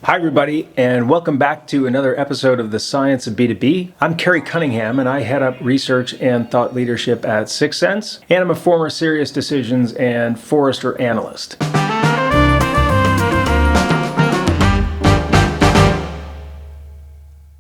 Hi everybody, and welcome back to another episode of the Science of B2B. I'm Kerry Cunningham, and I head up research and thought leadership at 6 Sense, and I'm a former Serious Decisions and Forrester analyst.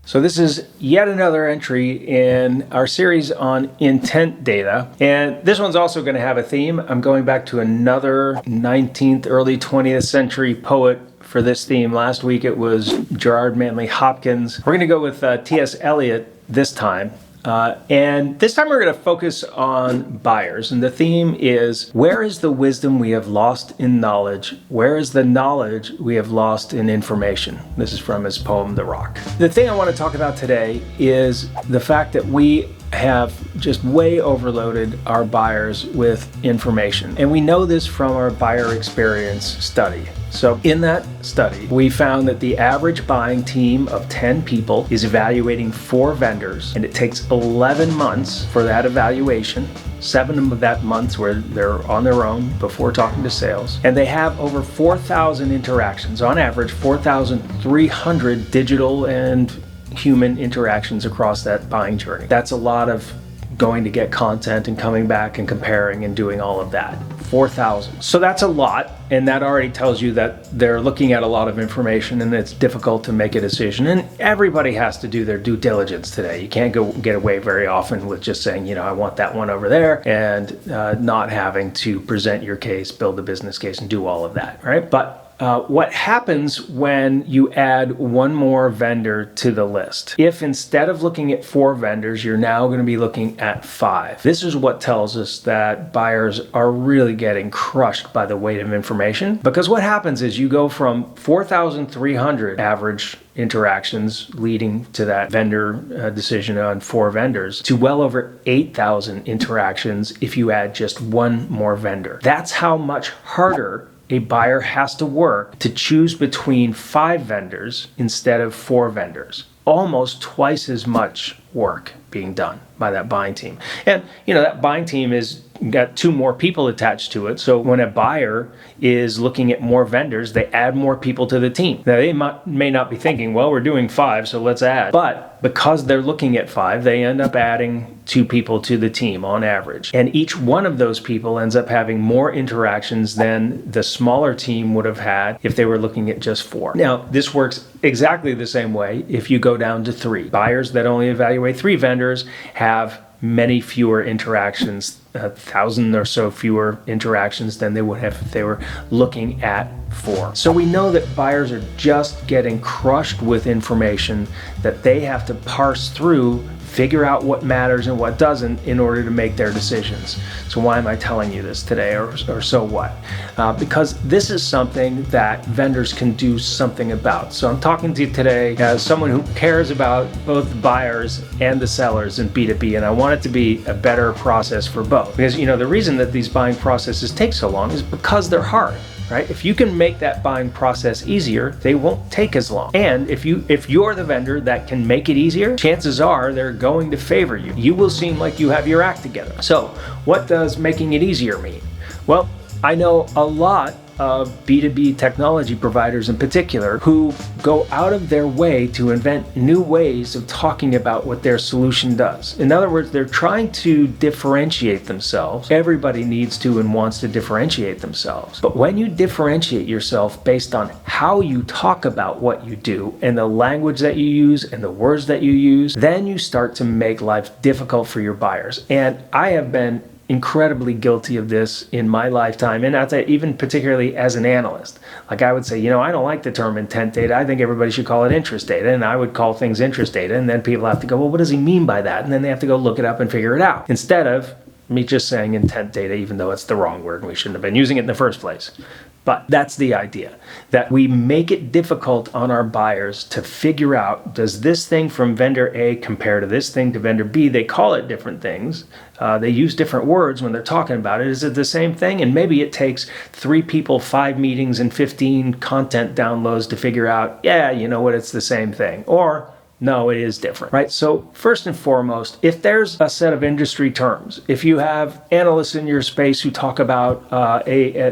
So this is yet another entry in our series on intent data, and this one's also going to have a theme. I'm going back to another 19th, early 20th century poet for this theme. Last week it was Gerard Manley Hopkins. We're going to go with T.S. Eliot this time. And this time we're going to focus on buyers. And the theme is, where is the wisdom we have lost in knowledge? Where is the knowledge we have lost in information? This is from his poem, The Rock. The thing I want to talk about today is the fact that we have just way overloaded our buyers with information. And we know this from our buyer experience study. So in that study, we found that the average buying team of 10 people is evaluating 4 vendors, and it takes 11 months for that evaluation. 7 of that months where they're on their own before talking to sales. And they have over 4,000 interactions, on average 4,300 digital and human interactions across that buying journey. That's a lot of going to get content and coming back and comparing and doing all of that. 4,000. So that's a lot, and that already tells you that they're looking at a lot of information and it's difficult to make a decision. And everybody has to do their due diligence today. You can't get away very often with just saying, I want that one over there, and not having to present your case, build a business case, and do all of that, right? But what happens when you add one more vendor to the list? If instead of looking at 4 vendors, you're now going to be looking at 5. This is what tells us that buyers are really getting crushed by the weight of information. Because what happens is you go from 4,300 average interactions leading to that vendor decision on 4 vendors to well over 8,000 interactions if you add just one more vendor. That's how much harder a buyer has to work to choose between 5 vendors instead of 4 vendors. Almost twice as much work being done by that buying team. And that buying team is got 2 more people attached to it. So when a buyer is looking at more vendors, they add more people to the team. Now they may not be thinking, well, we're doing 5, so let's add. But because they're looking at 5, they end up adding 2 people to the team on average. And each one of those people ends up having more interactions than the smaller team would have had if they were looking at just 4. Now, this works exactly the same way if you go down to 3. Buyers that only evaluate 3 vendors have many fewer interactions, 1,000 or so fewer interactions than they would have if they were looking at 4. So we know that buyers are just getting crushed with information that they have to parse through, figure out what matters and what doesn't in order to make their decisions. So why am I telling you this today, or so what? Because this is something that vendors can do something about. So I'm talking to you today as someone who cares about both the buyers and the sellers in B2B, and I want it to be a better process for both. Because the reason that these buying processes take so long is because they're hard. Right? If you can make that buying process easier, they won't take as long. And if you're the vendor that can make it easier, chances are they're going to favor you. You will seem like you have your act together. So what does making it easier mean? Well, I know a lot of B2B technology providers in particular who go out of their way to invent new ways of talking about what their solution does. In other words, they're trying to differentiate themselves. Everybody needs to and wants to differentiate themselves. But when you differentiate yourself based on how you talk about what you do and the language that you use and the words that you use, then you start to make life difficult for your buyers. And I have been incredibly guilty of this in my lifetime, and I'd say even particularly as an analyst. Like I would say, I don't like the term intent data. I think everybody should call it interest data, and I would call things interest data, and then people have to go, well, what does he mean by that? And then they have to go look it up and figure it out. Instead of me just saying intent data, even though it's the wrong word and we shouldn't have been using it in the first place. But that's the idea, that we make it difficult on our buyers to figure out, does this thing from vendor A compare to this thing to vendor B? They call it different things. They use different words when they're talking about it. Is it the same thing? And maybe it takes 3 people, 5 meetings, and 15 content downloads to figure out, yeah, you know what, it's the same thing. Or No, it is different, right? So first and foremost, if there's a set of industry terms, if you have analysts in your space who talk about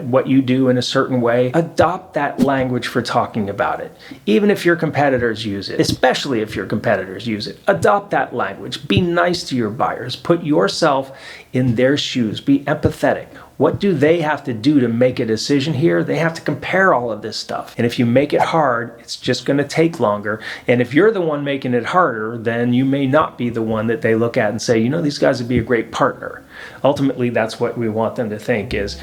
what you do in a certain way, adopt that language for talking about it. Even if your competitors use it, especially if your competitors use it, adopt that language. Be nice to your buyers. Put yourself in their shoes. Be empathetic. What do they have to do to make a decision here? They have to compare all of this stuff. And if you make it hard, it's just going to take longer. And if you're the one making it harder, then you may not be the one that they look at and say, you know, these guys would be a great partner. Ultimately, that's what we want them to think is,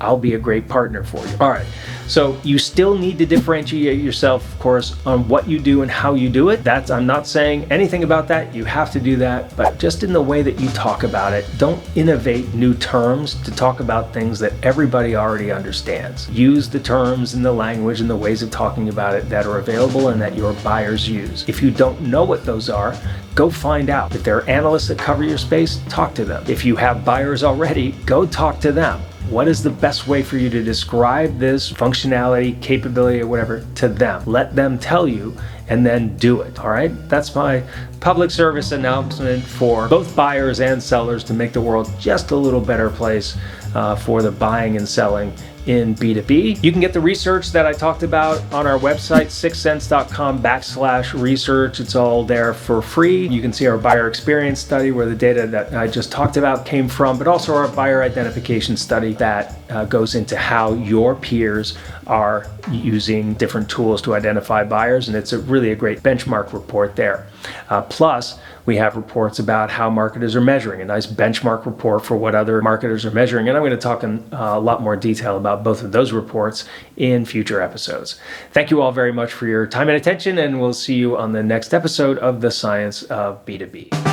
I'll be a great partner for you. All right. So you still need to differentiate yourself, of course, on what you do and how you do it. I'm not saying anything about that. You have to do that, but just in the way that you talk about it. Don't innovate new terms to talk about things that everybody already understands. Use the terms and the language and the ways of talking about it that are available and that your buyers use. If you don't know what those are, go find out. If there are analysts that cover your space, talk to them. If you have buyers already, go talk to them. What is the best way for you to describe this functionality, capability, or whatever to them? Let them tell you and then do it, all right? That's my public service announcement for both buyers and sellers to make the world just a little better place for the buying and selling in B2B. You can get the research that I talked about on our website, sixthsense.com/research. It's all there for free. You can see our buyer experience study where the data that I just talked about came from, but also our buyer identification study that goes into how your peers are using different tools to identify buyers, and it's really a great benchmark report there. Plus, we have reports about how marketers are measuring, a nice benchmark report for what other marketers are measuring, and I'm going to talk in a lot more detail about both of those reports in future episodes. Thank you all very much for your time and attention, and we'll see you on the next episode of the Science of B2B.